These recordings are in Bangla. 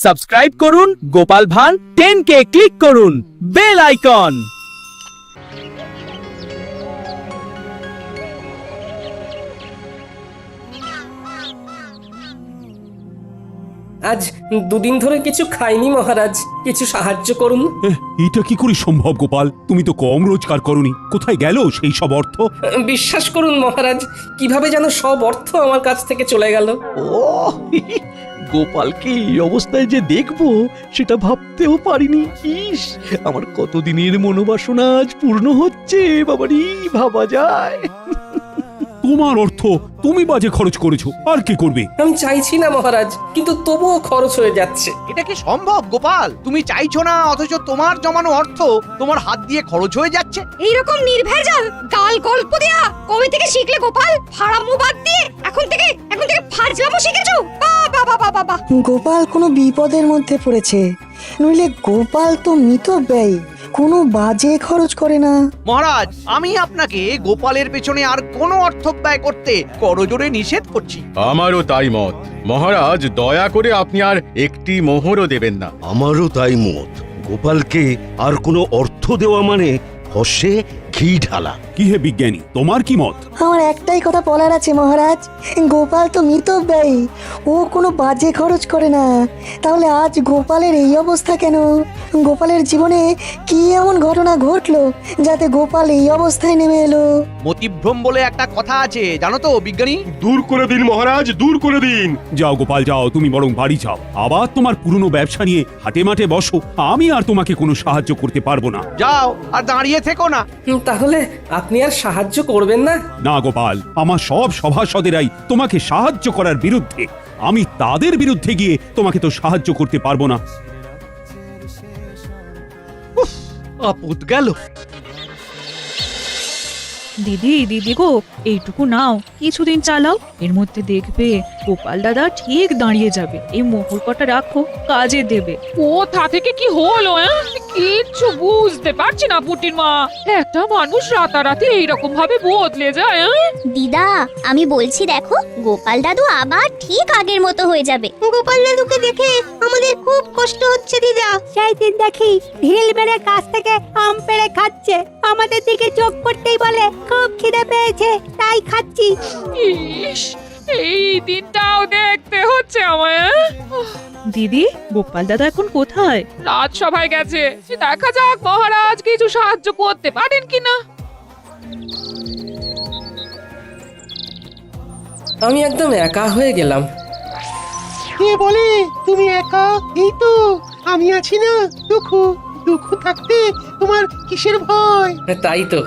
সাবস্ক্রাইব করুন গোপাল ভাঁড় 10কে ক্লিক করুন বেল আইকন। আজ দুদিন ধরে কিছু খাইনি মহারাজ, কিছু সাহায্য করুন। এটা কি করে সম্ভব গোপাল? তুমি তো কম রোজগার করনি, কোথায় গেল সেই সব অর্থ? বিশ্বাস করুন মহারাজ, কিভাবে যেন সব অর্থ আমার কাছ থেকে চলে গেল। ও গোপালকে এই অবস্থায় যে দেখবো সেটা ভাবতেও পারিনি। ইস, আমার কতদিনের মনোবাসনা আজ পূর্ণ হচ্ছে। বাবারি, ভাবা যায়? তোমার অর্থ তুমি বাজে খরচ করেছো, আর কি করবে? আমি চাইছি না মহারাজ, কিন্তু তবুও খরচ হয়ে যাচ্ছে। এটা কি সম্ভব গোপাল? তুমি চাইছো না অথচ তোমার জমানো অর্থ তোমার হাত দিয়ে খরচ হয়ে যাচ্ছে। এইরকম নির্ভেজাল গাল গল্প দেয়া কবে থেকে শিখলে গোপাল? ফাড়ামো বাদ দিয়ে এখন থেকে ফাজলামো শিখেছো? বাবা বাবা বাবা! গোপাল কোনো বিপদের মধ্যে পড়েছে, নইলে গোপাল তো মিতব্যয়ী, কোনো বাজে খরচ করে না। মহারাজ, আমি আপনাকে গোপালের পেছনে আর কোনো অর্থ ব্যয় করতে করজোড়ে নিষেধ করছি। আমারও তাই মত মহারাজ, দয়া করে আপনি আর একটি মোহরও দেবেন না। আমারও তাই মত। গোপালকে আর কোনো অর্থ দেওয়া মানে হসে ঘি ঢালা। কি হে বিজ্ঞানী, তোমার কি মত? আমার একটাই কথা বলার আছে মহারাজ, গোপাল তো মিতব্যয়ী, ও কোনো বাজে খরচ করে না। তাহলে আজ গোপালের এই অবস্থা কেন? গোপালের জীবনে কি এমন ঘটনা ঘটলো যাতে গোপাল এই অবস্থায় নেমে এলো? মতিভ্রম বলে একটা কথা আছে, জানো তো বিজ্ঞানী? দূর করে দিন মহারাজ, দূর করে দিন। যাও গোপাল যাও, তুমি বরং বাড়ি যাও, আবার তোমার পুরনো ব্যবসা নিয়ে হাটে মাঠে বসো। আমি আর তোমাকে কোনো সাহায্য করতে পারবো না। যাও, আর দাঁড়িয়ে থেকো না। তাহলে আপনি আর সাহায্য করবেন না? না গোপাল, আমার সব সভাসদেরাই তোমাকে সাহায্য করার বিরুদ্ধে। আমি তাদের বিরুদ্ধে গিয়ে তোমাকে তো সাহায্য করতে পারবো না। আপদ গেল। দিদি গো, এইটুকু নাও, কিছুদিন চালাও, এর মধ্যে দেখবে গোপাল দাদা ঠিক দাঁড়িয়ে যাবে। এই মোহর কটা রাখো, কাজে দেবে। কোথা থেকে কি হলো? কিচ্ছু বুঝতে পারছি না পুটির মা। একটা মানুষ রাতারাতি এইরকম ভাবে বদলে যায়। দিদা, আমি বলছি দেখো, গোপাল দাদু আবার ঠিক আগের মতো হয়ে যাবে। গোপাল দাদুকে দেখে আমাদের খুব কষ্ট হচ্ছে দিদা। সেই দিন দেখি ঢিল মেরে গাছ থেকে আম পেড়ে খাচ্ছে, আমাদের দিকে চোখ পড়তেই বলে খুব খিদে পেয়েছে তাই খাচ্ছি। ইস, এই দিনটাও দেখতে হচ্ছে আমায়। দিদি, গোপাল দাদা এখন কোথায়? রাজসভায় গেছে, দেখা যাক মহারাজ কিছু সাহায্য করতে পারেন কিনা। আমি একদম একা হয়ে গেলাম। কে বলে তুমি একা? এই তো আমি আছি না। দুঃখ থাকতে তোমার কিসের ভয়? তাই তো,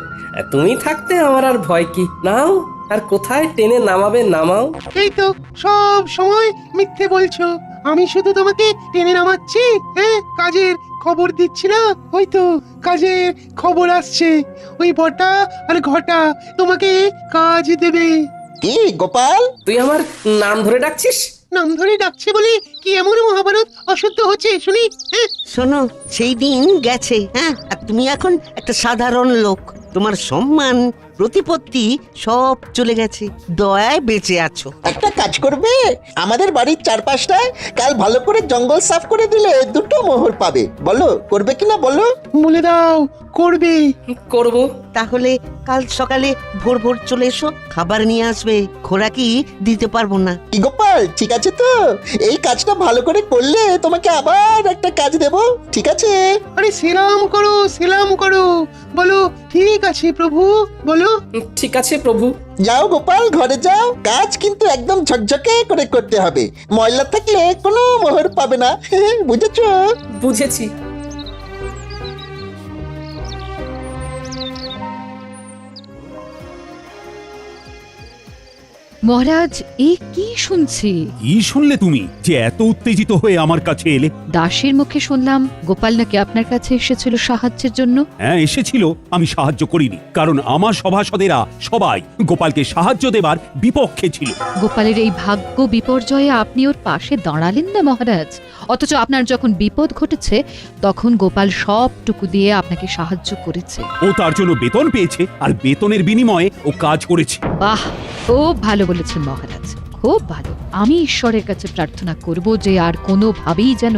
তুমি থাকতে আমার আর ভয় কি? নাও, আর কোথায় টেনে নামাবে নামাও। এই তো সব সময় মিথ্যে বলছো, আমি শুধু তোমাকে টেনে নামাচ্ছি। হ্যাঁ, কাজের খবর দিচ্ছি না? ওই তো কাজের খবর আসছে, ওই বটা আর ঘটা তোমাকে কাজ দেবে। কি গোপাল, তুই আমার নাম ধরে ডাকছিস? নাম ধরে ডাকছে বলে কি এমন মহাভারত অশুদ্ধ হচ্ছে শুনি? শোনো, সেই দিন গেছে, হ্যাঁ, আর তুমি এখন একটা সাধারণ লোক। তোমার সম্মান প্রতিপত্তি সব চলে গেছে, দয়ায় বেঁচে আছো। একটা কাজ করবে, আমাদের বাড়ির চারপাশটায় কাল ভালো করে জঙ্গল সাফ করে দিলে 2টো মোহর পাবে। বলো করবে কিনা বলো? বলে দাও করবে। করব। তাহলে কাল সকালে ভোর ভোর চলে এসো, খাবার নিয়ে আসবে, খোরাকি দিতে পারবো না। কি গোপাল, ঠিক আছে তো? এই কাজটা ভালো করে করলে তোমাকে আবার একটা কাজ দেব, ঠিক আছে? আরে সেলাম করো, বলো ঠিক আছে প্রভু, বলো ঠিক আছে প্রভু। যাও গোপাল, ঘরে যাও। কাজ কিন্তু একদম ঝকঝকে করে করতে হবে, ময়লা থাকলে কোনো মোহর পাবে না। বুঝেছো? বুঝেছি। মহারাজ, এ কি শুনছি? কি শুনলে তুমি যে এত উত্তেজিত হয়ে আমার কাছে এলে? দাসের মুখে শুনলাম গোপাল নাকি আপনার কাছে এসেছিল সাহায্যের জন্য। হ্যাঁ এসেছিল, আমি সাহায্য করিনি, কারণ আমার সভাসদেরা সবাই গোপালকে সাহায্য দেবার বিপক্ষে ছিল। গোপালের এই ভাগ্য বিপর্যয়ে আপনি ওর পাশে দাঁড়ালেন না মহারাজ, অথচ আপনার যখন বিপদ ঘটেছে তখন গোপাল সবটুকু দিয়ে আপনাকে সাহায্য করেছে। ও তার জন্য বেতন পেয়েছে, আর বেতনের বিনিময়ে ও কাজ করেছে। বাহ, খুব ভালো বলেছেন মহারাজ, খুব ভালো। আমি ঈশ্বরের কাছে প্রার্থনা করব যে আর কোনোভাবেই যেন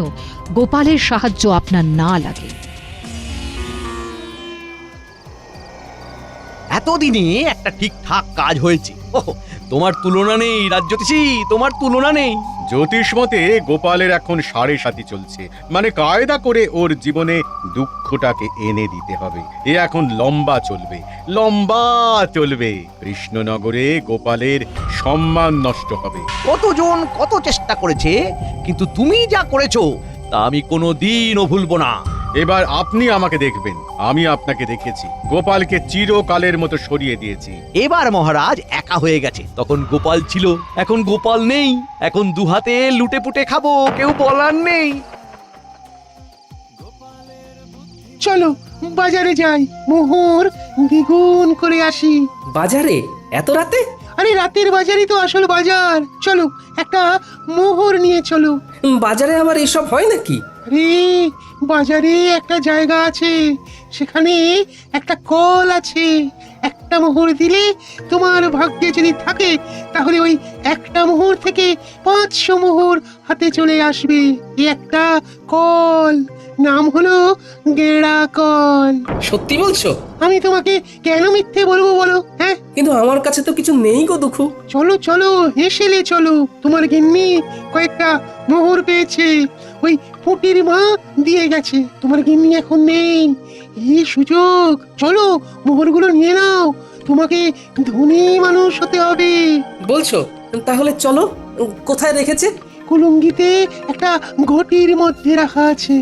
গোপালের সাহায্য আপনার না লাগে। এতদিনে একটা ঠিকঠাক কাজ হয়েছে। ওহ, তোমার তুলনা নেই রাজ্যতীষী, তোমার তুলনা নেই। জ্যোতিষ মতে গোপালের এখন 7.5 চলছে, মানে কায়দা করে ওর জীবনে দুঃখটাকে এনে দিতে হবে। এ এখন লম্বা চলবে। কৃষ্ণনগরে গোপালের সম্মান নষ্ট হবে। কতজন কত চেষ্টা করেছে, কিন্তু তুমি যা করেছো তা আমি কোনোদিনও ভুলবো না। এবার আপনি আমাকে দেখবেন, আমি আপনাকে দেখেছি। গোপালকে চিরকালের মতো সরিয়ে দিয়েছি। এবার মহারাজ একা হয়ে গেছে, তখন গোপাল ছিল, এখন গোপাল নেই। এখন দুহাতে লুটে পুটে খাবো, কেউ বলার নেই। চলো বাজারে যাই, মোহর দ্বিগুণ করে আসি। বাজারে এত রাতে? আরে রাতের বাজারই তো আসল বাজার। চলো একটা মোহর নিয়ে চলো। বাজারে আবার এসব হয় নাকি? আরে বাজারে একটা জায়গা আছে, সেখানে একটা কল আছে। একটা মোহর দিলে তোমার ভাগ্যে যদি থাকে তাহলে ওই একটা মোহর থেকে 500 মোহর হাতে চলে আসবে। এই একটা কল, নাম হলো গেড়া কল। সত্যি বলছো? আমি তোমাকে কেন মিথ্যে বলবো বলো? হ্যাঁ, কিন্তু আমার কাছে তো কিছু নেই গো দুঃখু। চলো চলো হেসেলে চলো, তোমার গিন্নি কয়েকটা মোহর পেয়েছে, ওই পুটির মা দিয়ে গেছে। তোমার গিন্নি এখন নেই, এই সুযোগ। চলো মোহরগুলো নিয়ে নাও, তোমাকে ধনী মানুষ হতে হবে। বলছো? তাহলে চলো। কোথায় রেখেছে? কুলুঙ্গিতে একটা ঘটির মধ্যে রাখা আছে।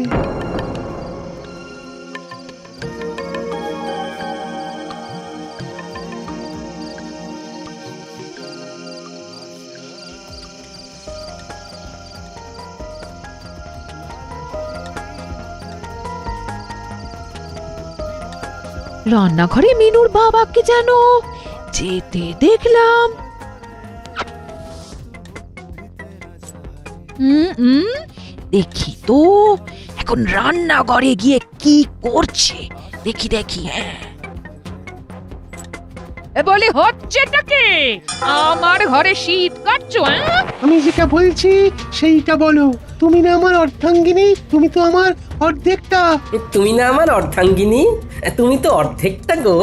রান্নাঘরে মিনুর বাবাকে যেন যেতে দেখলাম। দেখি তো এখন রান্নাঘরে গিয়ে কি করছে, দেখি। হ্যাঁ, বলে হচ্ছেটা কি? আমার ঘরে শীত কাটছো? আমি যেটা বলছি সেইটা বলো। তুমি না আমার অর্ধাঙ্গিনী, তুমি তো আমার অর্ধেকটা। তুমি না আমার অর্ধাঙ্গিনী, তুমি তো অর্ধেকটা গো।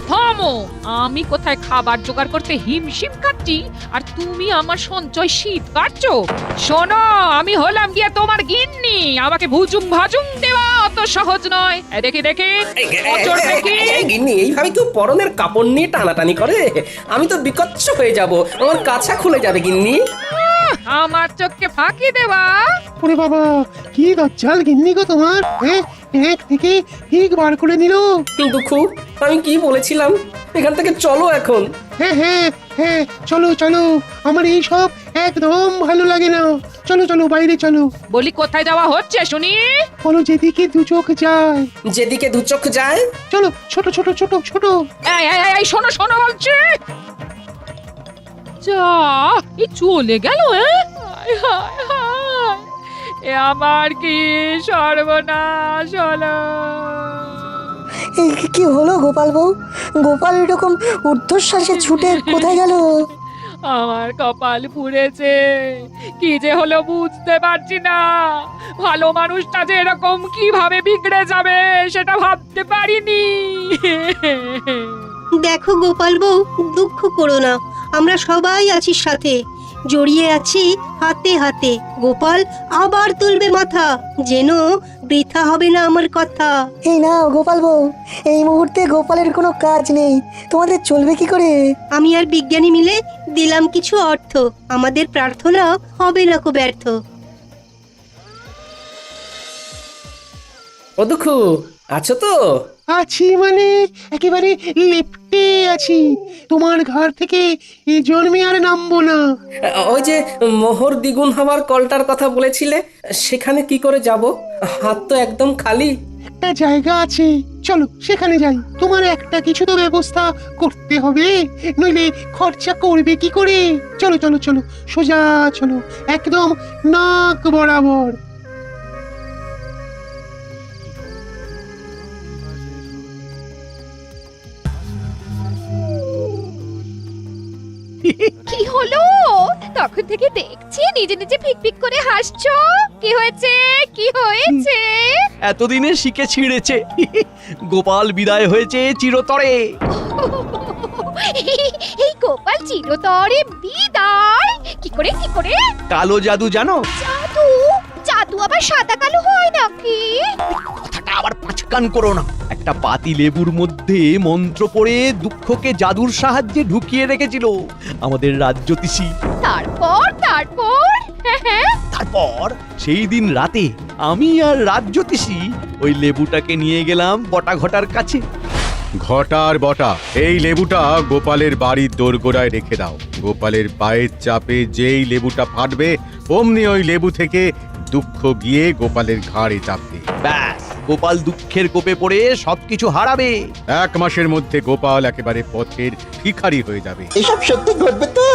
থামো, আমি কোথায় খাবার জোগাড় করতে হিমশিম খাচ্ছি আর তুমি আমার সঞ্চয় শীত কাটছো? শোনো, আমি হলাম গিয়া তোমার গিন্নি, আমাকে ভুজুং ভাজুং দেওয়া অত সহজ নয়। দেখি গিন্নি, এইভাবে কেউ পরনের কাপড় নিয়ে টানাটানি করে? আমি তো বিকচ্ছ হয়ে যাব, আমার কাছা খুলে যাবে গিন্নি। আমার চোখকে ফাঁকি দেওয়া? ওরে বাবা, কি দজ্জাল গিন্নি গো তোমার! এক থেকে ঠিক বার করে নিল। দুঃখু, আমি কি বলেছিলাম? এখান থেকে চলো এখন। হ্যাঁ, চলো। আমার এই সব একদম ভালো লাগে না। চলো বাইরে চলো। বলি কোথায় যাওয়া হচ্ছে শুনি? বলো যেদিকে দু চোখ যায়। যেদিকে দু চোখ যায়? চলো, ছোট। এই শোনো বলছি। যা, এই চলে গেল। এ আমার কি সর্বনাশ হলো! কি হলো গোপাল বউ? গোপাল এরকম ঊর্ধ্বশ্বাসে ছুটে কোথায় গেল? আমার কপাল পুড়েছে, কি যে হলো বুঝতে পারছি না। ভালো মানুষটা যে এরকম কিভাবে বিগড়ে যাবে সেটা ভাবতে পারিনি। দেখো গোপাল বউ, দুঃখ করো না, আমরা সবাই আছি সাথে, জড়িয়ে আছি হাতে হাতে। গোপাল আবার তুলবে মাথা, যেন বৃথা হবে না আমার কথা। এই নাও গোপাল বউ, এই মুহূর্তে গোপালের কোনো কাজ নেই, তোমাদের চলবে কি করে? আমি আর বিজ্ঞানী মিলে দিলাম কিছু অর্থ, আমাদের প্রার্থনা হবে না কো ব্যর্থ। ও দুঃখু, আছো তো? আছি মানে একেবারে লেপ্টে আছি। তোমার ঘর থেকে এই জন্মে আর নামবো না। ওই যে মোহর দ্বিগুণ হওয়ার কলটার কথা বলেছিলে, সেখানে কি করে যাব? হাত তো একদম খালি। একটা জায়গা আছে, চলো সেখানে যাই। তোমার একটা কিছু তো ব্যবস্থা করতে হবে, নইলে খরচা করবে কি করে? চলো সোজা চলো, একদম নাক বরাবর। কি হলো? তখন থেকে দেখছি নিজে নিজে ফিকফিক করে হাসছো। কি হয়েছে? কি হয়েছে? এতদিনে শিখে ছিঁড়েছে। গোপাল বিদায় হয়েছে চিরতরে। এই গোপাল চিরতরে বিদায়? কি করে কি করে? কালো জাদু জানো? জাদু? জাদু আবার সাদা কালো হয় নাকি? কথাটা আবার পাঁচকান করো না। একটা পাতি লেবুর মধ্যে মন্ত্র পড়ে দুঃখকে জাদুর সাহায্যে ঢুকিয়ে রেখেছিল আমাদের রাজ্যতীষী। তারপর তারপর সেই দিন রাতে আমি আর রাজ্যতীষী ওই লেবুটাকে নিয়ে গেলাম বটা ঘটার কাছে। ঘটার বটা, এই লেবুটা গোপালের বাড়ির দোরগোড়ায় রেখে দাও। গোপালের পায়ের চাপে যেই লেবুটা ফাটবে অমনি ওই লেবু থেকে দুঃখ গিয়ে গোপালের ঘাড়ে চাপবে। ব্যাস, গোপাল দুঃখের কোপে পড়ে সবকিছু হারাবে। 1 মাসের মধ্যে গোপাল একেবারে পথের ভিখারি হয়ে যাবে। এসব সত্যি ঘটবে তো,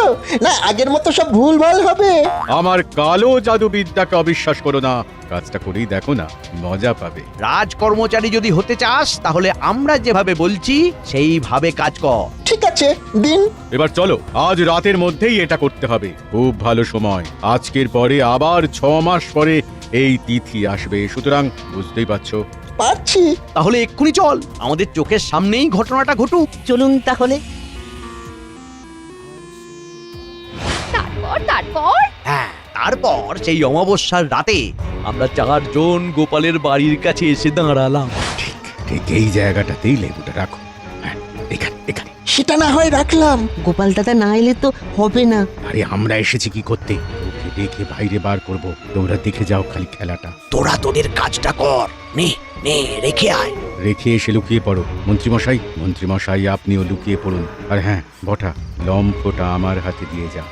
না আগের মতো সব ভুলভাল হবে? আমার কালো জাদুবিদ্যাকে অবিশ্বাস করো না, কাজটা করেই দেখো না, মজা পাবে। রাজকর্মচারী যদি হতে চাস তাহলে আমরা যেভাবে বলছি সেইভাবে কাজ কর। ঠিক আছে, দিন। এবার চলো, আজ রাতের মধ্যেই এটা করতে হবে। খুব ভালো সময়, আজকের পরে আবার 6 মাস পরে এই তিথি আসবে, সুতরাং বুঝতেই পারছো। পারছি। তাহলে এক্ষুনি চল, আমাদের চোখের সামনেই ঘটনাটা ঘটুক। চলুন তাহলে। তারপর হ্যাঁ, তারপর সেই অমাবস্যার রাতে আমরা 4 জন গোপালের বাড়ির কাছে এসে দাঁড়ালাম। ঠিক ঠিক এই জায়গাটাতেই লেবুটা রাখো। হ্যাঁ, এখানে এখানে। সেটা না হয় রাখলাম। গোপাল দাদা না এলে তো হবে না। আরে আমরা এসেছি কি করতে? ওকে ডেকে বাইরে বার করব, তোমরা দেখে যাও খালি খেলাটা। তোরা তোদের কাজটা কর, নে নে রেখে আয়। রেখে এসে লুকিয়ে পড়ো। মন্ত্রীমশাই আপনিও লুকিয়ে পড়ুন। আর হ্যাঁ বটা, লম্ফটা আমার হাতে দিয়ে যা।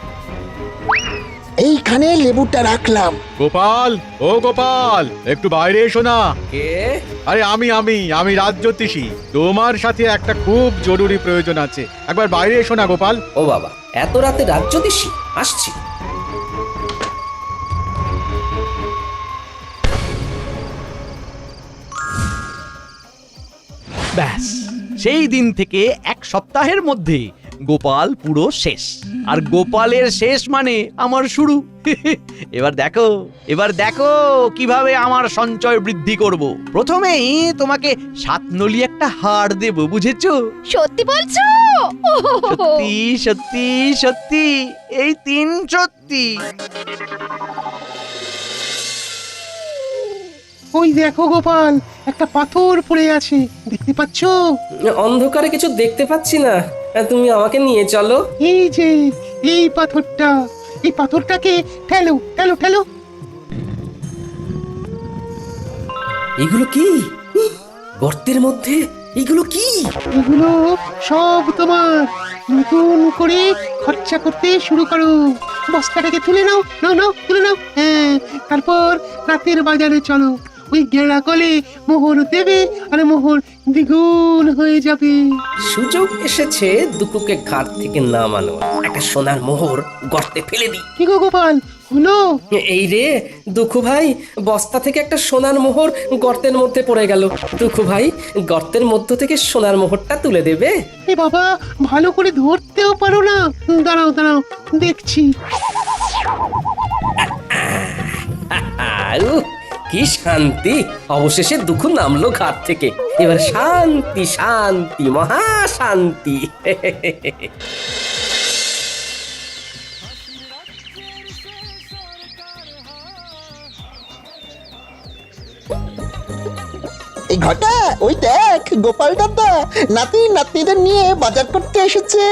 এইখানে লেবুটা রাখলাম। গোপাল, ও গোপাল, একটু বাইরে এসো না। কে? আরে আমি রাজ্যতীষী। তোমার সাথে একটা খুব জরুরি প্রয়োজন আছে, একবার বাইরে এসো না গোপাল। ও বাবা, এত রাতে রাজ্যতীষী? আসছি। ব্যাস, সেই দিন থেকে 1 সপ্তাহের মধ্যে গোপাল পুরো শেষ। আর গোপালের শেষ মানে আমার শুরু। এবার দেখো কিভাবে আমার সঞ্চয় বৃদ্ধি করব। প্রথমেই তোমাকে 7 নলি একটা হার দেব, বুঝেছো? সত্যি বলছো? সত্যি সত্যি সত্যি, এই 3 সত্যি। ওই দেখো গোপাল, একটা পাথর পড়ে আছে, দেখতে পাচ্ছো? অন্ধকারে কিছু দেখতে পাচ্ছি না, তুমি আমাকে নিয়ে চলো। এই যে এই পাথরটা, এই পাথরটাকে ঠেলো ঠেলো ঠেলো। এগুলো কি? গর্তের মধ্যে এগুলো কি? এগুলো সব তোমার। নতুন করে খরচা করতে শুরু করো। বস্তাটাকে তুলে নাও, নাও তুলে নাও। হ্যাঁ, তারপর রাতের বাজারে চলো। ওই গেঁড়া কলে মোহর দেবে, আর মোহর দ্বিগুণ হয়ে যাবে। সুযোগ এসেছে দুকুকে ঘাট থেকে নামানো। একটা সোনার মোহর গর্তে ফেলে দিই। কি গো গোপাল, হলো? এই রে দুঃখু ভাই, বস্তা থেকে একটা সোনার মোহর গর্তের মধ্যে পড়ে গেল। দুঃখু ভাই, গর্তের মধ্য থেকে সোনার মোহরটা তুলে দেবে? এ বাবা, ভালো করে ধরতেও পারো না। দাঁড়াও দাঁড়াও, দেখছি। কি শান্তি! অবশেষে দুঃখ নামলো ঘাট থেকে। এবার শান্তি শান্তি, মহা শান্তি। এই ঘটা, ওই দেখ গোপাল দাদা নাতি নাতনিদের নিয়ে বাজার করতে এসেছে।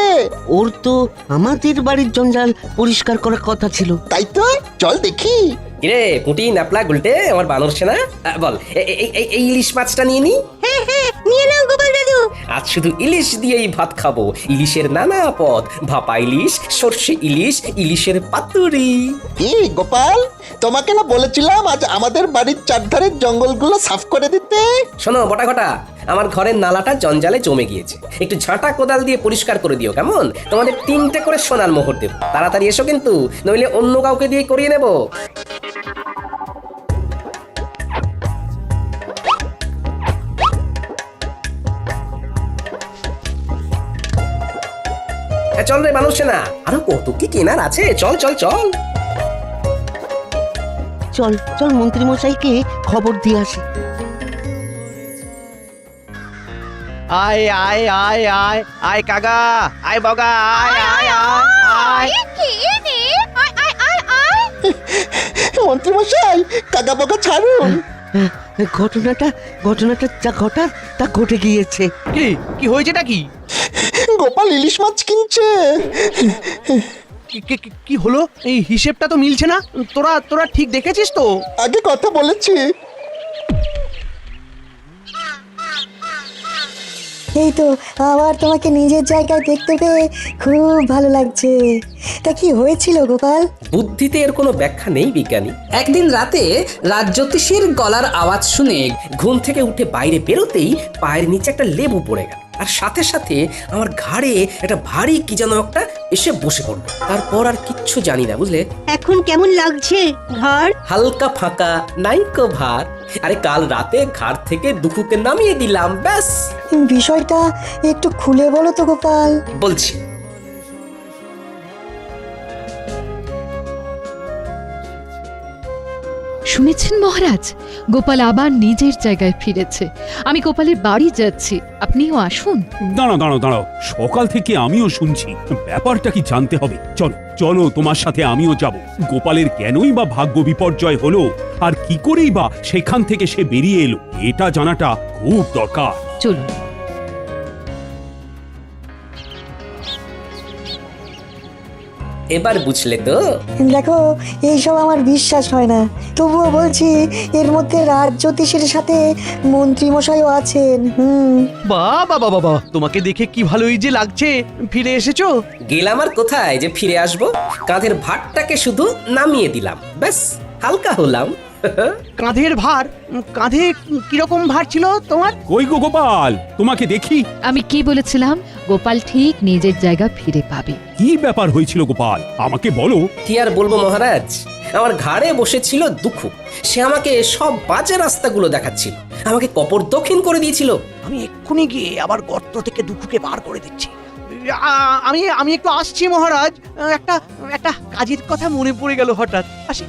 ওর তো আমাদের বাড়ির জঞ্জাল পরিষ্কার করার কথা ছিল। তাই তো, চল দেখি। কিরে পুটি, ন্যাপলা, গুলটে, আমার বানর সেনা, বল এই ইলিশ মাছটা নিয়ে নি। হ্যাঁ হ্যাঁ, নিয়ে নাও গোপাল দাদু। আজ শুধু ইলিশ দিয়েই ভাত খাবো। ইলিশের নানা পদ, ভাপা ইলিশ, সর্ষে ইলিশ, ইলিশের পাতুরি। কি গোপাল, তোমাকে না বলেছিলাম আজ আমাদের বাড়ির চারধারের জঙ্গলগুলো সাফ করে দিতে? শোনো বটা ঘটা, আমার ঘরের নালাটা জঞ্জালে জমে গিয়েছে, একটু ঝাঁটা কোদাল দিয়ে পরিষ্কার করে দিও কেমন? তোমাদের 3টে করে সোনার মোহর দেব, তাড়াতাড়ি এসো কিন্তু, নইলে অন্য কাউকে দিয়ে করিয়ে নেব। চল রে মানুষ না, আরো কত কি কেনার আছে, চল চল চল। চল চল মন্ত্রী মশাইকে খবর দিয়ে আসি। আয় আয় আয় আয় আয় কাকা, আয় বগা, আয় আয় আয় আয়। মন্ত্রী মশাই কাকা বাকা ছাড়ুন। ঘটনাটা যা ঘটার তা ঘটে গিয়েছে। কি কি হয়েছেটা কি? গোপাল ইলিশ মাছ কিনছে। কি হলো? এই হিসেবটা তো মিলছে না। তোরা ঠিক দেখেছিস তো? আগে কথা বলেছি। এই তো আবার তোমাকে নিজের জায়গায় দেখতে পেয়ে খুব ভালো লাগছে। তা কি হয়েছিল গোপাল? বুদ্ধিতে এর কোনো ব্যাখ্যা নেই বিজ্ঞানী। একদিন রাতে রাজজ্যোতিষীর গলার আওয়াজ শুনে ঘুম থেকে উঠে বাইরে বেরোতেই পায়ের নিচে একটা লেবু পড়ে গেল, আর সাথে সাথে আমার ঘাড়ে একটা ভারী কি যেন একটা এসে বসে পড়লো। তারপর আর কিচ্ছু জানি না, বুঝলে। এখন কেমন লাগছে ঘাড়? হালকা ফাঁকা, নাইকো ভার। আরে কাল রাতে ঘাড় থেকে দুখুকে নামিয়ে দিলাম, ব্যাস। বিষয়টা একটু খুলে বলো তো গোপাল। বলছি। শুনেছেন মহারাজ, গোপাল আবার নিজের জায়গায় ফিরেছে। আমি গোপালের বাড়ি যাচ্ছি, আপনিও আসুন। দাঁড়াও দাঁড়াও দাঁড়াও, সকাল থেকে আমিও শুনছি, ব্যাপারটা কি জানতে হবে। চলো চলো, তোমার সাথে আমিও যাব। গোপালের কেনই বা ভাগ্য বিপর্যয় হলো, আর কি করেই বা সেখান থেকে সে বেরিয়ে এলো, এটা জানাটা খুব দরকার। চলুন। এবার বুঝলে তো? দেখো এইসব আমার বিশ্বাস হয় না, তবুও বলছি এর মধ্যে রাজজ্যোতিষের সাথে মন্ত্রী মশাইও আছেন। বাহ বাহ বাহ বাহ, তোমাকে দেখে কি ভালোই যে লাগছে। ফিরে এসেছো? গেলাম আর কোথায় যে ফিরে আসবো, কাঁধের ভারটাকে শুধু নামিয়ে দিলাম, ব্যাস, হালকা হলাম। কাঁধের ভার? কাঁধে কিরকম ভার ছিল তোমার? কই গো গোপাল, তোমাকে দেখি। আমি কি বলেছিলাম? গোপাল ঠিক নিজের জায়গা ফিরে পাবে। কি ব্যাপার হয়েছিল গোপাল, আমাকে বলো। কি আর বলবো মহারাজ, আমার ঘাড়ে বসেছিল দুঃখ। সে আমাকে সব বাজে রাস্তাগুলো দেখাচ্ছিল, আমাকে কপর দক্ষিণ করে দিয়েছিল। আমি এক্ষুনি গিয়ে আবার গর্ত থেকে দুঃখকে বার করে দিচ্ছি। আমি একটু আসছি মহারাজ। একটা কাজের কথা মনে পড়ে গেল হঠাৎ, আসি।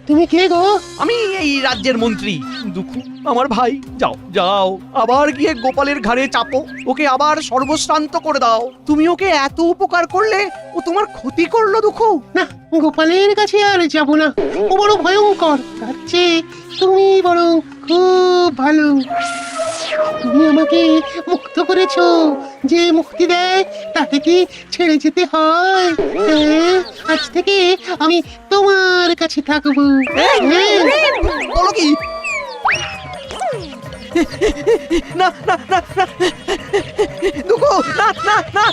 তুমি কে গো? আমি এই রাজ্যের মন্ত্রী দুঃখু, আমার ভাই। যাও যাও, আবার গিয়ে গোপালের ঘাড়ে চাপো, ওকে আবার সর্বশ্রান্ত করে দাও। তুমি ওকে এত উপকার করলে, ও তোমার ক্ষতি করলো দুঃখু। না, গোপালের কাছে আর যাব না, ও বড় ভয়ঙ্কর। তার চেয়ে তুমি বরং খুব ভালো। তুমি আমাকে মুক্ত করেছো, যে মুক্তি দেয় তাকে কি ছেড়ে যেতে হয়? হ্যাঁ, আজ থেকে আমি তোমার কাছে থাকবো। বলো কি? না না না না দুঃখু, না না না।